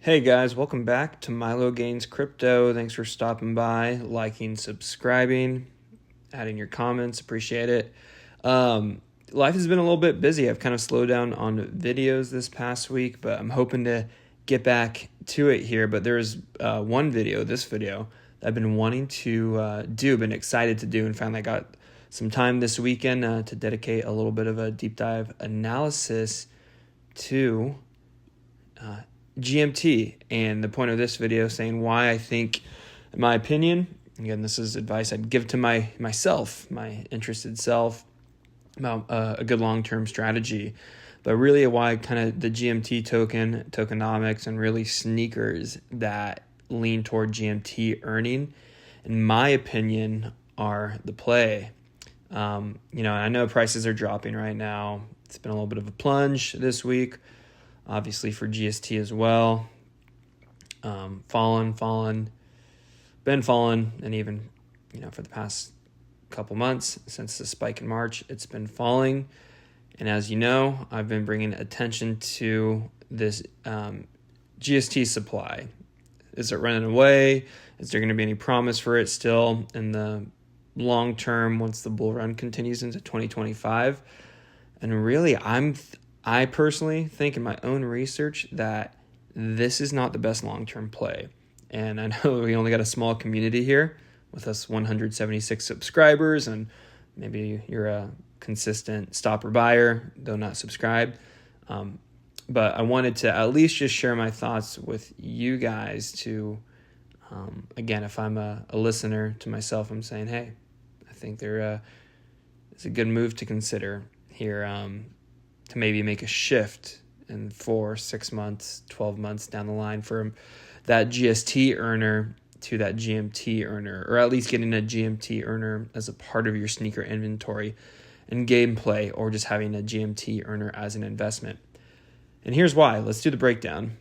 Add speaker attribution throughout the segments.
Speaker 1: Hey guys, welcome back to Milo Gains Crypto. Thanks for stopping by, liking, subscribing, adding your comments. Appreciate it. Life has been a little bit busy. I've kind of slowed down on videos this past week, but I'm hoping to get back to it here. But there's this video, that I've been wanting to been excited to do, and finally got some time this weekend to dedicate a little bit of a deep dive analysis to GMT, and the point of this video saying why I think, in my opinion, again, this is advice I'd give to myself, my interested self, about a good long-term strategy, but really why kind of the GMT tokenomics, and really sneakers that lean toward GMT earning, in my opinion, are the play. I know prices are dropping right now. It's been a little bit of a plunge this week. Obviously for GST as well, fallen, and even, for the past couple months since the spike in March, it's been falling. And as you know, I've been bringing attention to this GST supply. Is it running away? Is there going to be any promise for it still in the long term once the bull run continues into 2025? And really, I personally think in my own research that this is not the best long-term play. And I know we only got a small community here with us 176 subscribers, and maybe you're a consistent stopper buyer, though not subscribed. But I wanted to at least just share my thoughts with you guys to, again, if I'm a listener to myself, I'm saying, hey, I think it's a good move to consider here, to maybe make a shift in 4, 6 months, 12 months down the line from that GST earner to that GMT earner, or at least getting a GMT earner as a part of your sneaker inventory and gameplay, or just having a GMT earner as an investment. And here's why. Let's do the breakdown.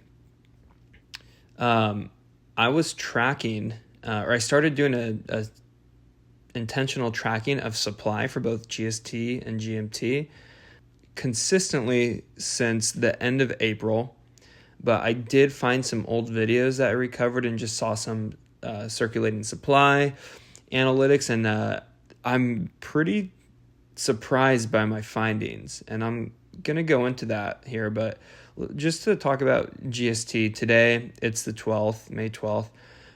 Speaker 1: I was tracking, or I started doing a intentional tracking of supply for both GST and GMT consistently since the end of April, but I did find some old videos that I recovered and just saw some circulating supply analytics, and I'm pretty surprised by my findings, and I'm going to go into that here. But just to talk about GST today, it's the 12th, May 12th,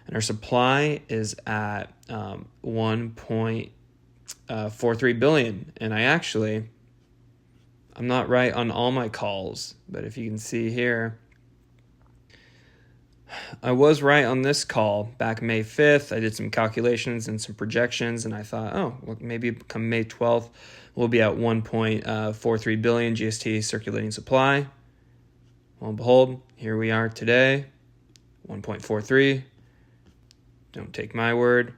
Speaker 1: and our supply is at 1.43 billion, and I'm not right on all my calls, but if you can see here, I was right on this call back May 5th. I did some calculations and some projections, and I thought, maybe come May 12th, we'll be at 1.43 billion GST circulating supply. Well and behold, here we are today, 1.43. Don't take my word.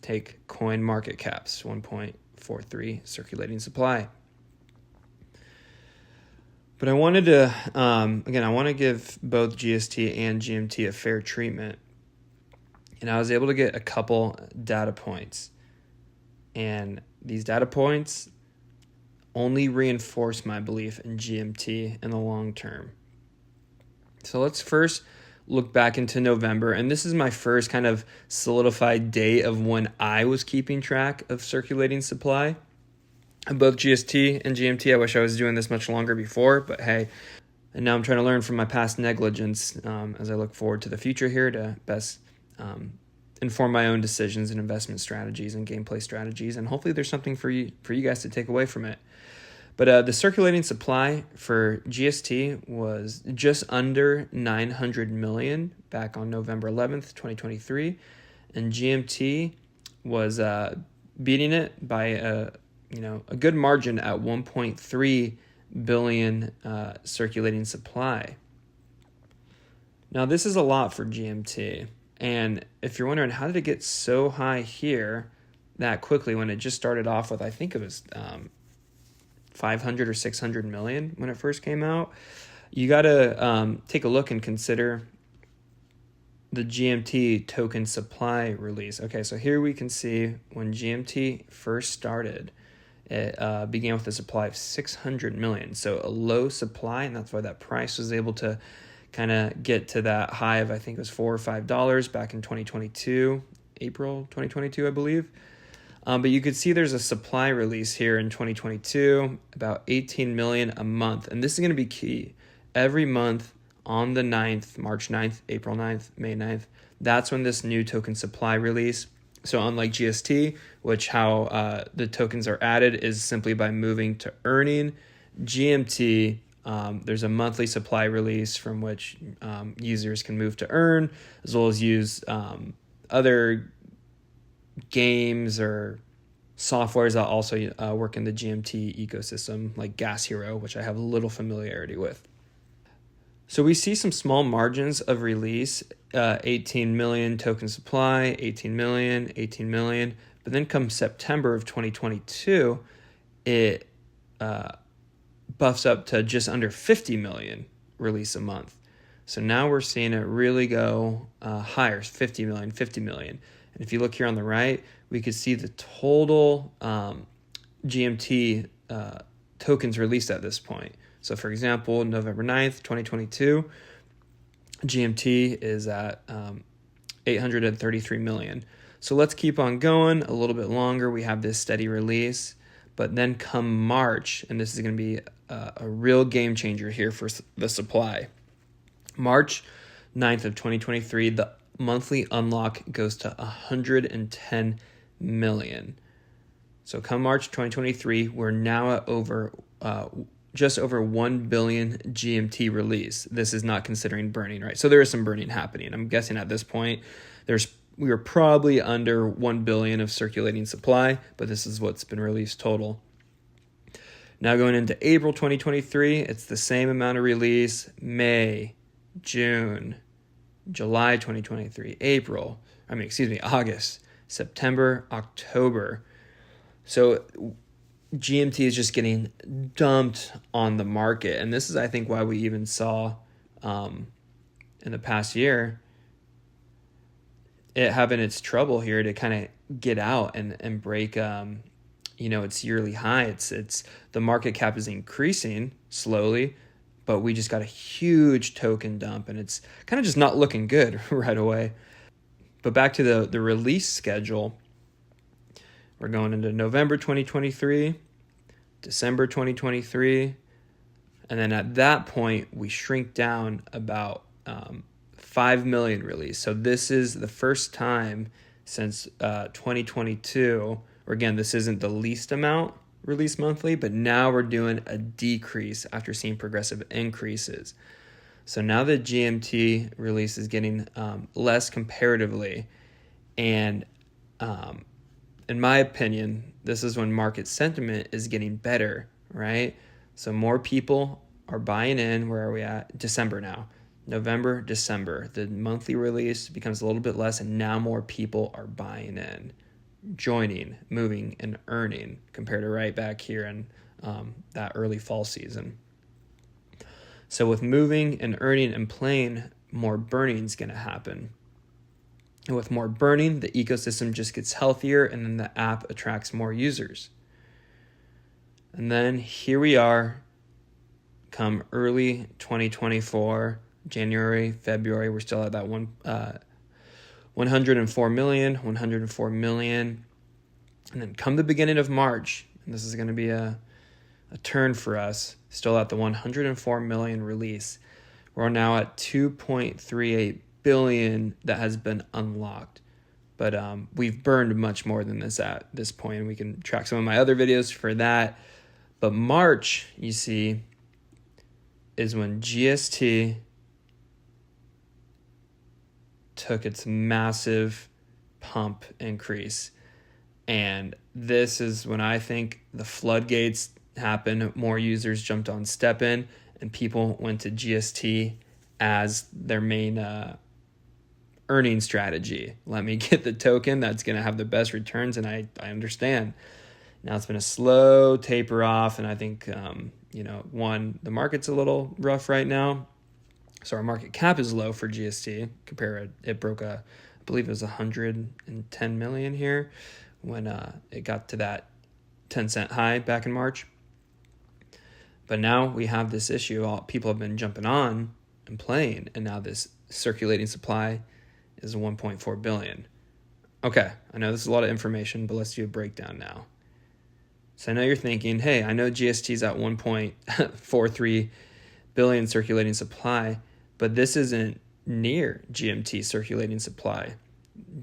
Speaker 1: Take coin market caps, 1.43 circulating supply. But I wanted to, I want to give both GST and GMT a fair treatment. And I was able to get a couple data points. And these data points only reinforce my belief in GMT in the long term. So let's first look back into November. And this is my first kind of solidified date of when I was keeping track of circulating supply. Both GST and GMT. I wish I was doing this much longer before, but hey, and now I'm trying to learn from my past negligence as I look forward to the future here to best inform my own decisions and investment strategies and gameplay strategies, and hopefully there's something for you guys to take away from it. But the circulating supply for GST was just under 900 million back on November 11th, 2023, and GMT was beating it by a good margin at 1.3 billion circulating supply. Now, this is a lot for GMT. And if you're wondering, how did it get so high here that quickly when it just started off with, I think it was 500 or 600 million when it first came out, you got to take a look and consider the GMT token supply release. Okay, so here we can see when GMT first started, it began with a supply of 600 million. So a low supply, and that's why that price was able to kind of get to that high of, I think it was $4 or $5 back in 2022, April 2022, I believe. But you could see there's a supply release here in 2022, about 18 million a month. And this is going to be key. Every month on the 9th, March 9th, April 9th, May 9th, that's when this new token supply release. So unlike GST, which how the tokens are added is simply by moving to earning, GMT, there's a monthly supply release from which users can move to earn, as well as use other games or softwares that also work in the GMT ecosystem, like Gas Hero, which I have a little familiarity with. So we see some small margins of release, 18 million token supply, 18 million, 18 million. But then come September of 2022, it buffs up to just under 50 million release a month. So now we're seeing it really go higher, 50 million, 50 million. And if you look here on the right, we could see the total GMT tokens released at this point. So for example, November 9th, 2022, GMT is at 833 million. So let's keep on going a little bit longer. We have this steady release, but then come March, and this is going to be a real game changer here for the supply. March 9th of 2023, the monthly unlock goes to 110 million. So come March 2023, we're now at just over 1 billion GMT release. This is not considering burning, right? So there is some burning happening. I'm guessing at this point, we are probably under 1 billion of circulating supply, but this is what's been released total. Now going into April 2023, it's the same amount of release. May, June, July 2023, August, September, October. So GMT is just getting dumped on the market. And this is, I think, why we even saw in the past year it having its trouble here to kind of get out and break its yearly high. It's the market cap is increasing slowly, but we just got a huge token dump, and it's kind of just not looking good right away. But back to the release schedule. We're going into November 2023, December 2023, and then at that point, we shrink down about 5 million release. So this is the first time since 2022, or again, this isn't the least amount released monthly, but now we're doing a decrease after seeing progressive increases. So now the GMT release is getting less comparatively, and in my opinion, this is when market sentiment is getting better, right? So more people are buying in. Where are we at? December now. November, December. The monthly release becomes a little bit less, and now more people are buying in, joining, moving, and earning compared to right back here in that early fall season. So with moving and earning and playing, more burning is going to happen. And with more burning, the ecosystem just gets healthier, and then the app attracts more users. And then here we are, come early 2024, January, February, we're still at that 104 million. And then come the beginning of March, and this is going to be a turn for us, still at the 104 million release. We're now at 2.38 billion that has been unlocked. But we've burned much more than this at this point, and we can track some of my other videos for that. But March, you see, is when GST took its massive pump increase. And this is when I think the floodgates happened. More users jumped on STEPN, and people went to GST as their main earning strategy. Let me get the token that's going to have the best returns, and I understand. Now it's been a slow taper off, and I think, the market's a little rough right now. So our market cap is low for GST. It broke I believe it was 110 million here when it got to that 10-cent high back in March. But now we have this issue. People have been jumping on and playing, and now this circulating supply is 1.4 billion. Okay, I know this is a lot of information, but let's do a breakdown now. So I know you're thinking, hey, I know GST is at 1.43 billion circulating supply, but this isn't near GMT circulating supply.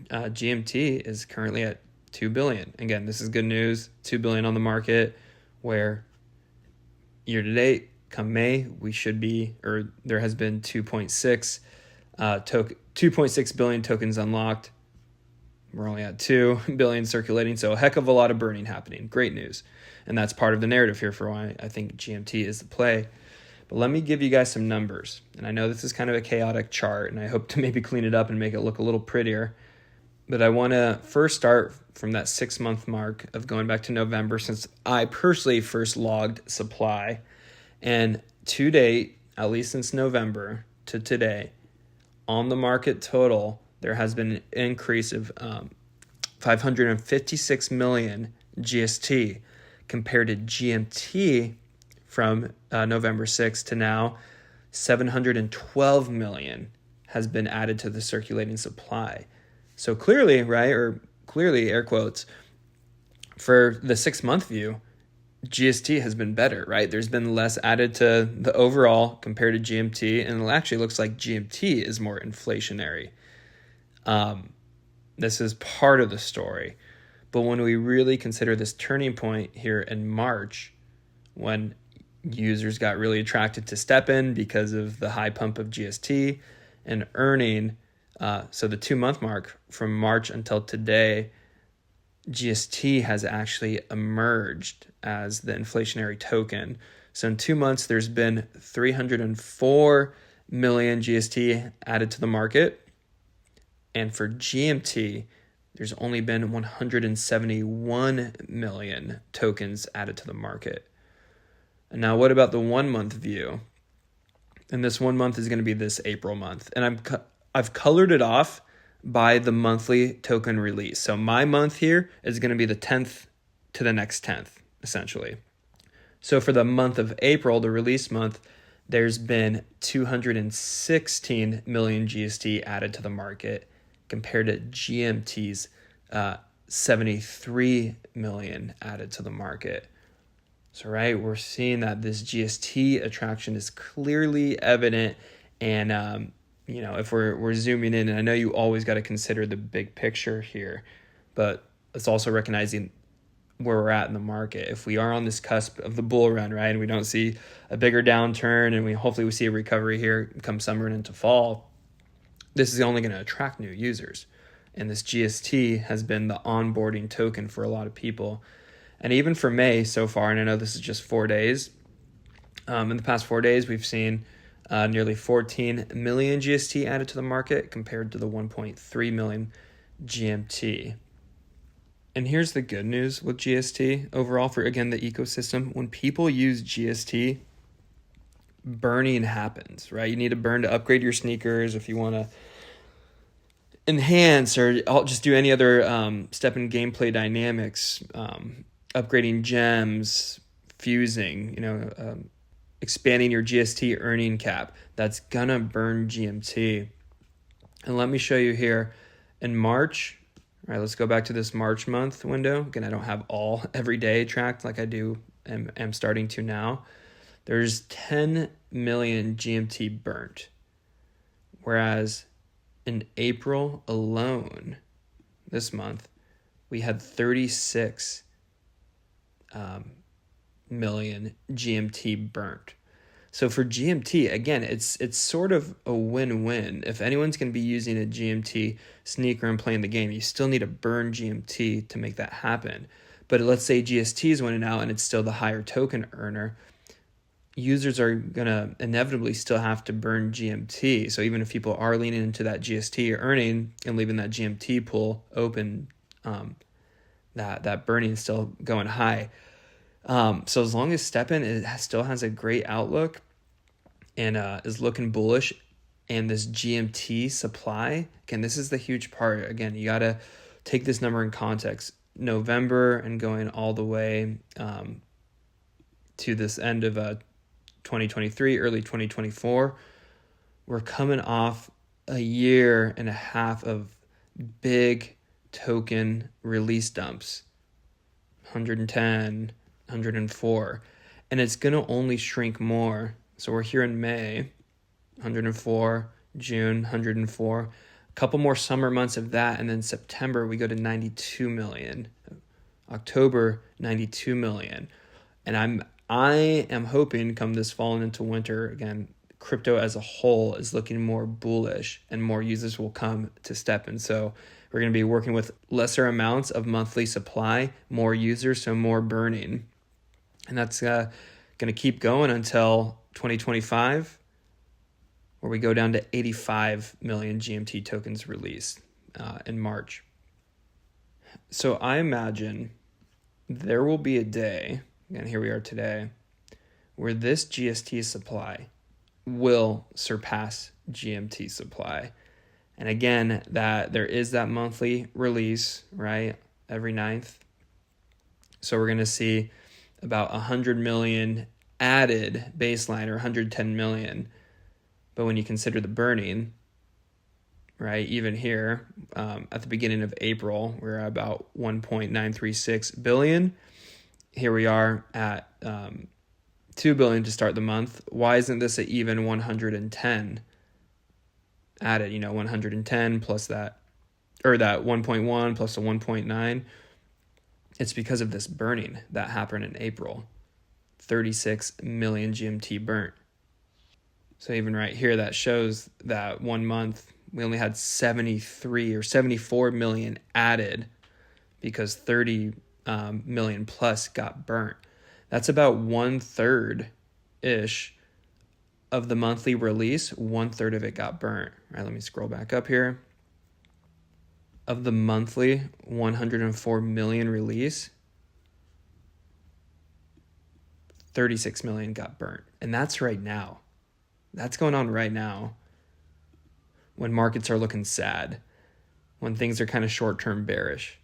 Speaker 1: GMT is currently at 2 billion. Again, this is good news. 2 billion on the market, where year to date, come May, we should be, or there has been 2.6 billion tokens unlocked. We're only at 2 billion circulating, so a heck of a lot of burning happening. Great news. And that's part of the narrative here for why I think GMT is the play. But let me give you guys some numbers. And I know this is kind of a chaotic chart, and I hope to maybe clean it up and make it look a little prettier. But I want to first start from that 6-month mark of going back to November, since I personally first logged supply. And to date, at least since November to today, on the market total, there has been an increase of 556 million GST compared to GMT from November 6th to now. 712 million has been added to the circulating supply. So clearly, right, or clearly, air quotes, for the 6-month view, GST has been better, right? There's been less added to the overall compared to GMT, and it actually looks like GMT is more inflationary. This is part of the story. But when we really consider this turning point here in March, when users got really attracted to STEPN because of the high pump of GST and earning, so the 2-month mark from March until today, GST has actually emerged as the inflationary token. So in 2 months, there's been 304 million GST added to the market. And for GMT, there's only been 171 million tokens added to the market. And now what about the 1-month view? And this 1 month is going to be this April month. And I've colored it off by the monthly token release. So my month here is going to be the 10th to the next 10th, essentially. So for the month of April, the release month, there's been 216 million GST added to the market compared to GMT's 73 million added to the market. So, right, we're seeing that this GST attraction is clearly evident. And, if we're zooming in, and I know you always got to consider the big picture here, but it's also recognizing where we're at in the market. If we are on this cusp of the bull run, right, and we don't see a bigger downturn, and hopefully we see a recovery here come summer and into fall, this is only going to attract new users. And this GST has been the onboarding token for a lot of people. And even for May so far, and I know this is just 4 days, in the past 4 days, we've seen nearly 14 million GST added to the market compared to the 1.3 million GMT. And here's the good news with GST overall for, again, the ecosystem. When people use GST, burning happens, right? You need to burn to upgrade your sneakers if you want to enhance or just do any other step in gameplay dynamics, upgrading gems, fusing, expanding your GST earning cap. That's gonna burn GMT. And let me show you here in March. All right, let's go back to this March month window. Again, I don't have all every day tracked like I do and am starting to now. There's 10 million GMT burnt. Whereas in April alone, this month, we had 36 million GMT burnt. So for GMT, again, it's sort of a win-win. If anyone's going to be using a GMT sneaker and playing the game, you still need to burn GMT to make that happen. But let's say GST is winning out and it's still the higher token earner, users are going to inevitably still have to burn GMT. So even if people are leaning into that GST earning and leaving that GMT pool open, that burning is still going high. So as long as STEPN still has a great outlook and is looking bullish, and this GMT supply, again, this is the huge part. Again, you got to take this number in context. November and going all the way to this end of 2023, early 2024, we're coming off a year and a half of big token release dumps, 110, 104, and it's going to only shrink more. So we're here in May, 104, June, 104, a couple more summer months of that, and then September we go to 92 million, October 92 million, and I am hoping come this fall and into winter, again, crypto as a whole is looking more bullish and more users will come to STEPN. So we're going to be working with lesser amounts of monthly supply, more users, so more burning. And that's going to keep going until 2025, where we go down to 85 million GMT tokens released in March. So I imagine there will be a day, and here we are today, where this GST supply will surpass GMT supply. And again, that there is that monthly release, right, every 9th. So we're going to see about 100 million added baseline, or 110 million. But when you consider the burning, right, even here at the beginning of April, we're at about 1.936 billion. Here we are at 2 billion to start the month. Why isn't this an even 110 added? 110 plus that, or that 1.1 plus the 1.9. It's because of this burning that happened in April. 36 million GMT burnt. So even right here, that shows that 1 month we only had 73 or 74 million added because 30 million plus got burnt. That's about 1/3-ish of the monthly release. 1/3 of it got burnt. All right, let me scroll back up here. Of the monthly 104 million release, 36 million got burnt. And that's right now. That's going on right now when markets are looking sad, when things are kind of short-term bearish.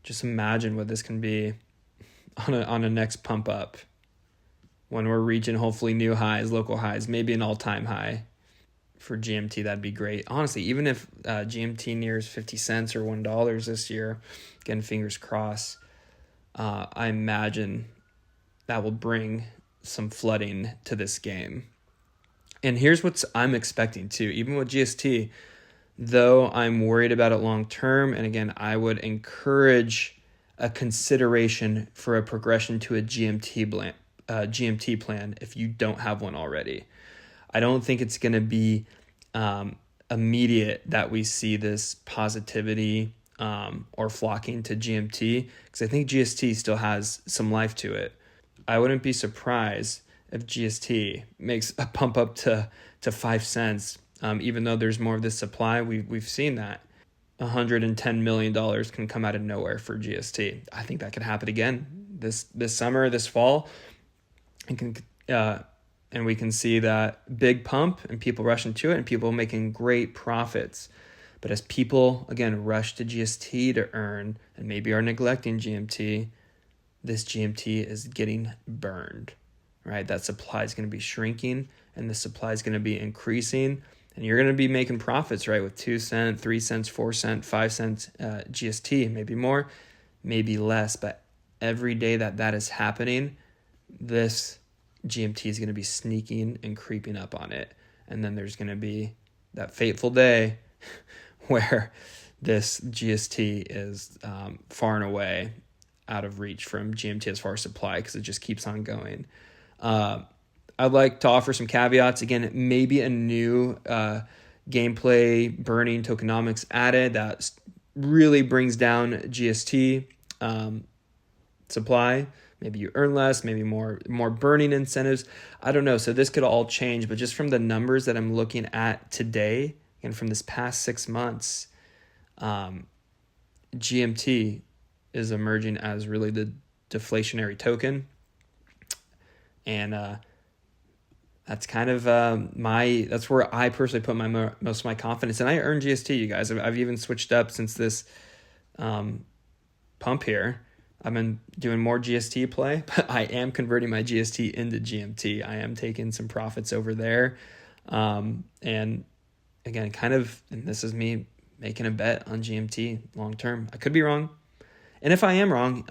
Speaker 1: Just imagine what this can be on a next pump up, when we're reaching hopefully new highs, local highs, maybe an all-time high for GMT. That'd be great. Honestly, even if GMT nears 50 cents or $1 this year, again, fingers crossed, I imagine that will bring some flooding to this game. And here's what I'm expecting too, even with GST, though I'm worried about it long term. And again, I would encourage a consideration for a progression to a GMT plan if you don't have one already. I don't think it's going to be immediate that we see this positivity or flocking to GMT, because I think GST still has some life to it. I wouldn't be surprised if GST makes a pump up to 5 cents, even though there's more of this supply. We've seen that. $110 million can come out of nowhere for GST. I think that could happen again this summer, this fall, and we can see that big pump and people rushing to it and people making great profits. But as people, again, rush to GST to earn and maybe are neglecting GMT, this GMT is getting burned, right? That supply is going to be shrinking and the supply is going to be increasing. And you're going to be making profits, right, with 2 cents, 3 cents, 4 cents, 5 cents GST, maybe more, maybe less. But every day that is happening, this GMT is going to be sneaking and creeping up on it. And then there's going to be that fateful day where this GST is far and away out of reach from GMT as far as supply, because it just keeps on going. I'd like to offer some caveats. Again, maybe a new gameplay burning tokenomics added that really brings down GST supply. Maybe you earn less, maybe more burning incentives. I don't know. So this could all change. But just from the numbers that I'm looking at today and from this past 6 months, GMT is emerging as really the deflationary token. And that's kind of that's where I personally put most of my confidence. And I earn GST, you guys. I've even switched up since this pump here. I've been doing more GST play, but I am converting my GST into GMT. I am taking some profits over there. And again, and this is me making a bet on GMT long term. I could be wrong. And if I am wrong,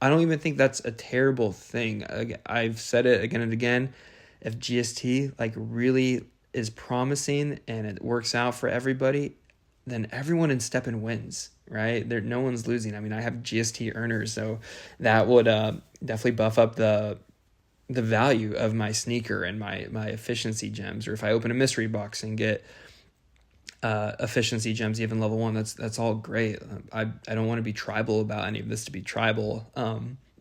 Speaker 1: I don't even think that's a terrible thing. I've said it again and again. If GST really is promising and it works out for everybody, then everyone in STEPN wins, right? No one's losing. I mean, I have GST earners, so that would definitely buff up the value of my sneaker and my efficiency gems. Or if I open a mystery box and get efficiency gems, even level 1, that's all great. I don't want to be tribal about any of this to be tribal.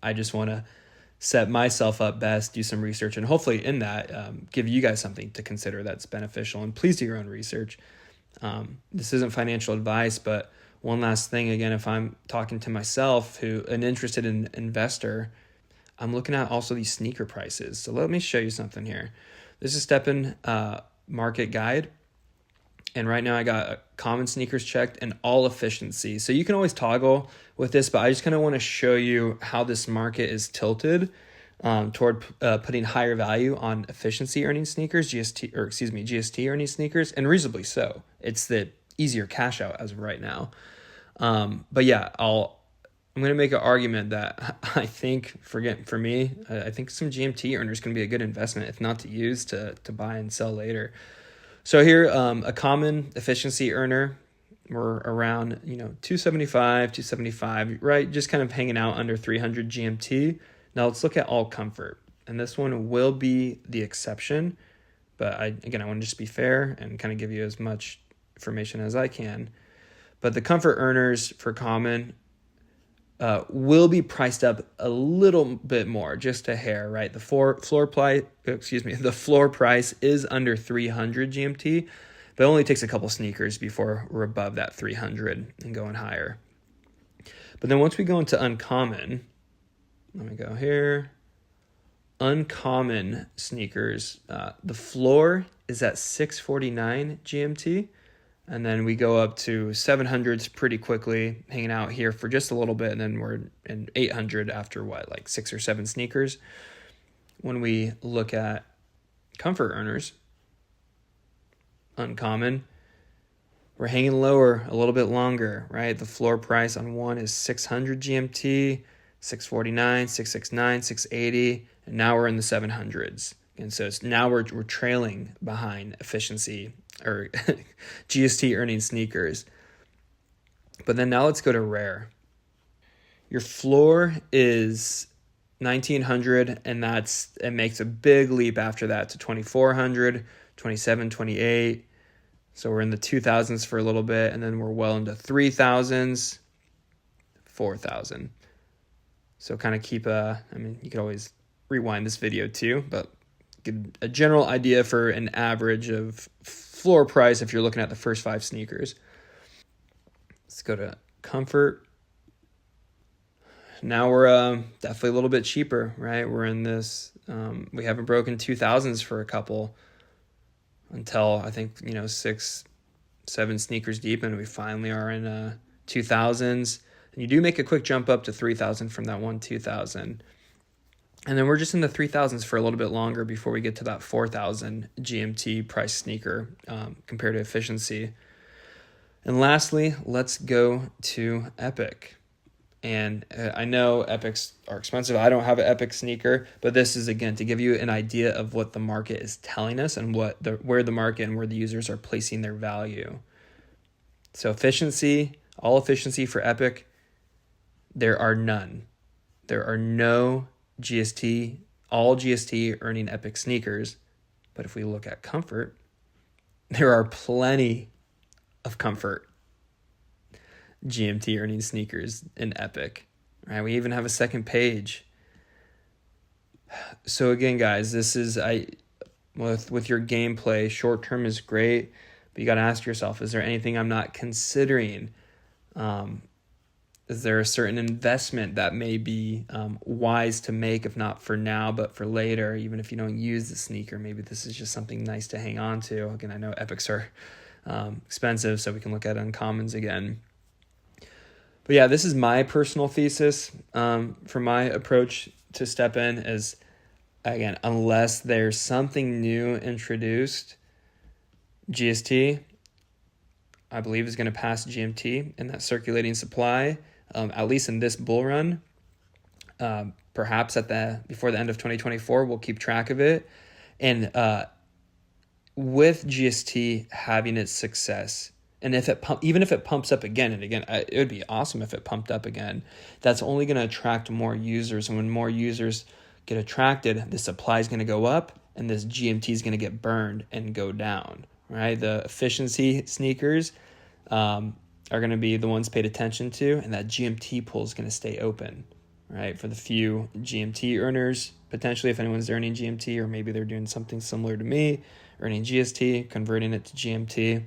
Speaker 1: I just want to set myself up best, do some research, and hopefully in that give you guys something to consider that's beneficial. And please do your own research. This isn't financial advice, but one last thing, again, if I'm talking to myself, an interested investor, I'm looking at also these sneaker prices. So let me show you something here. This is STEPN market guide. And right now I got common sneakers checked and all efficiency. So you can always toggle with this, but I just kind of want to show you how this market is tilted toward putting higher value on efficiency earning sneakers, GST earning sneakers, and reasonably so. It's the easier cash out as of right now. But yeah, I'm going to make an argument that I think, for me, I think some GMT earners can be a good investment, if not to use, to buy and sell later. So here, a common efficiency earner, we're around 275, right? Just kind of hanging out under 300 GMT. Now let's look at all comfort, and this one will be the exception. But I want to just be fair and kind of give you as much information as I can. But the comfort earners for common will be priced up a little bit more, just a hair, right? The floor price is under 300 GMT, but it only takes a couple sneakers before we're above that 300 and going higher. But then once we go into uncommon, let me go here. Uncommon sneakers, the floor is at 649 GMT. And then we go up to 700s pretty quickly, hanging out here for just a little bit. And then we're in 800 after 6 or 7 sneakers. When we look at comfort earners, uncommon, we're hanging lower a little bit longer, right? The floor price on one is 600 GMT, 649, 669, 680, and now we're in the 700s. And so now we're trailing behind efficiency or GST earning sneakers. But then now let's go to rare. Your floor is 1900, and it makes a big leap after that to 2400, 27, 28. So we're in the 2000s for a little bit, and then we're well into 3000s, 4000. So kind of you could always rewind this video too, but get a general idea for an average of floor price if you're looking at the first 5 sneakers. Let's go to comfort. Now we're definitely a little bit cheaper, right? We're in this, we haven't broken 2000s for a couple until I think, 6, 7 sneakers deep, and we finally are in 2000s. And you do make a quick jump up to 3000 from that 2000. And then we're just in the 3000s for a little bit longer before we get to that 4000 GMT price sneaker compared to efficiency. And lastly, let's go to Epic. And I know Epics are expensive. I don't have an Epic sneaker, but this is, again, to give you an idea of what the market is telling us and where the market and where the users are placing their value. So efficiency, all efficiency for Epic, there are none. There are no all GST earning Epic sneakers. But if we look at comfort, there are plenty of comfort GMT earning sneakers in Epic, right? We even have a second page. So again, guys, this is with your gameplay, short term is great, but you got to ask yourself, is there anything I'm not considering? Is there a certain investment that may be wise to make, if not for now, but for later, even if you don't use the sneaker? Maybe this is just something nice to hang on to. Again, I know Epics are expensive, so we can look at uncommons again. But yeah, this is my personal thesis for my approach to STEPN is, again, unless there's something new introduced, GST, I believe, is going to pass GMT in that circulating supply, at least in this bull run. Perhaps before the end of 2024, we'll keep track of it. And with GST having its success, and even if it pumps up again and again, it would be awesome if it pumped up again. That's only going to attract more users, and when more users get attracted, the supply is going to go up, and this GMT is going to get burned and go down. Right, the efficiency sneakers are going to be the ones paid attention to, and that GMT pool is going to stay open. Right, for the few GMT earners, potentially, if anyone's earning GMT, or maybe they're doing something similar to me, earning GST, converting it to GMT.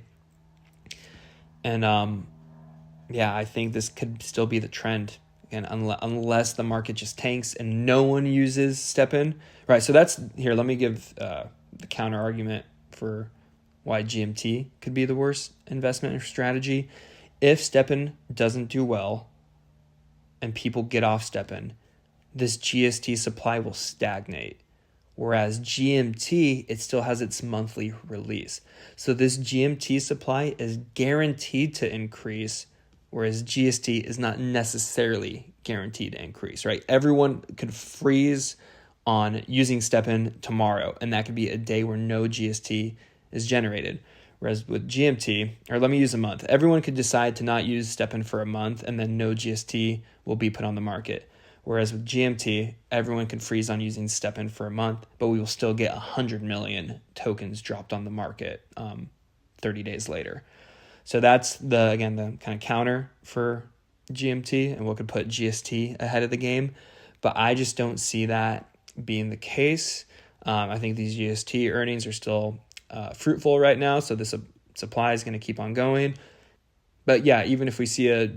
Speaker 1: And I think this could still be the trend, again, unless the market just tanks and no one uses STEPN. Right, so let me give the counter argument for why GMT could be the worst investment strategy. If STEPN doesn't do well, and people get off STEPN, this GST supply will stagnate. Whereas GMT, it still has its monthly release. So this GMT supply is guaranteed to increase, whereas GST is not necessarily guaranteed to increase, right? Everyone could freeze on using STEPN tomorrow, and that could be a day where no GST is generated. Whereas with GMT, or let me use a month, everyone could decide to not use STEPN for a month, and then no GST will be put on the market. Whereas with GMT, everyone can freeze on using STEPN for a month, but we will still get 100 million tokens dropped on the market 30 days later. So that's the kind of counter for GMT and what could put GST ahead of the game. But I just don't see that being the case. I think these GST earnings are still fruitful right now, so the supply is going to keep on going. But yeah, even if we see a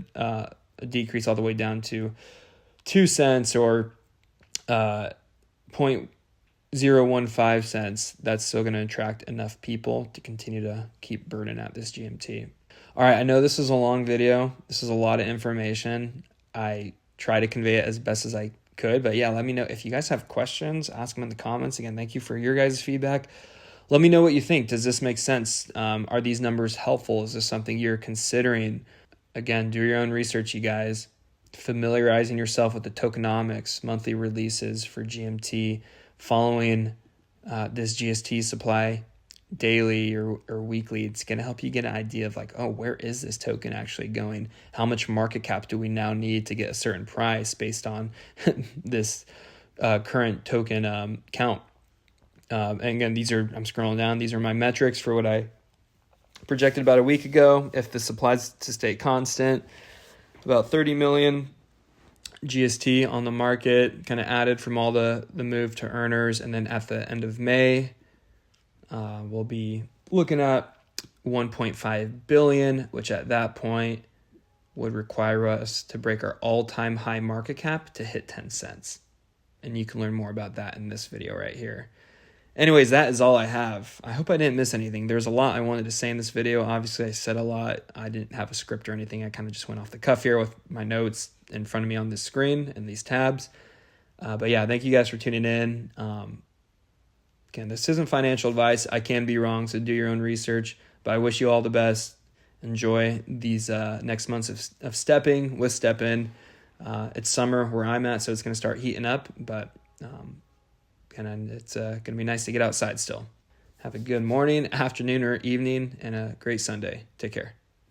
Speaker 1: decrease all the way down to 2 cents or 0.015 cents, that's still going to attract enough people to continue to keep burning at this GMT. All right, I know this is a long video. This is a lot of information. I try to convey it as best as I could, but yeah, let me know if you guys have questions. Ask them in the comments. Again, thank you for your guys' feedback. Let me know what you think. Does this make sense? Are these numbers helpful? Is this something you're considering? Again, do your own research, you guys. Familiarizing yourself with the tokenomics, monthly releases for GMT, following this GST supply daily or weekly. It's going to help you get an idea of where is this token actually going? How much market cap do we now need to get a certain price based on this current token count? And again, I'm scrolling down. These are my metrics for what I projected about a week ago. If the supply is to stay constant, about 30 million GST on the market, kind of added from all the move to earners. And then at the end of May, we'll be looking at 1.5 billion, which at that point would require us to break our all-time high market cap to hit 10 cents. And you can learn more about that in this video right here. Anyways, that is all I have. I hope I didn't miss anything. There's a lot I wanted to say in this video. Obviously, I said a lot. I didn't have a script or anything. I kind of just went off the cuff here with my notes in front of me on this screen and these tabs. But yeah, thank you guys for tuning in. Again, this isn't financial advice. I can be wrong, so do your own research. But I wish you all the best. Enjoy these next months of stepping with STEPN. It's summer where I'm at, so it's going to start heating up. But and it's going to be nice to get outside still. Have a good morning, afternoon, or evening, and a great Sunday. Take care.